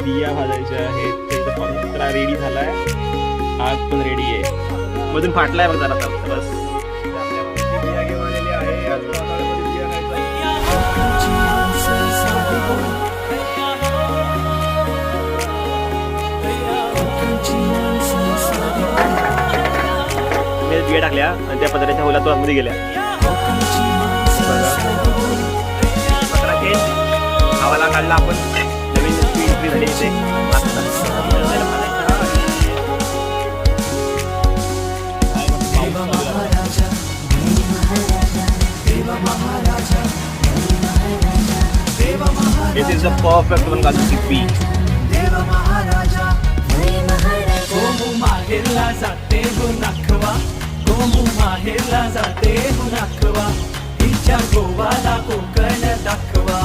बिया भाजायच्या आहेत त्याचा पंत्रा रेडी झालाय. आग पण रेडी आहे. मधून फाटलाय बघ जरा बस. बिया घेऊन आलेली आहे. आज पावसाळ्यामध्ये बिया बिया टाकल्या आणि त्या पत्र्याच्या होला तो आतमध्ये गेल्या. गावाला काढला आपण. नवीन एंट्री झाली इथे. This is a perfect one Gazi beach. गोमू माहेरला जाते हो नाखवा, गोमू माहेरला जाते हो नाखवा, हिच्या गोवाला कोकण दाखवा.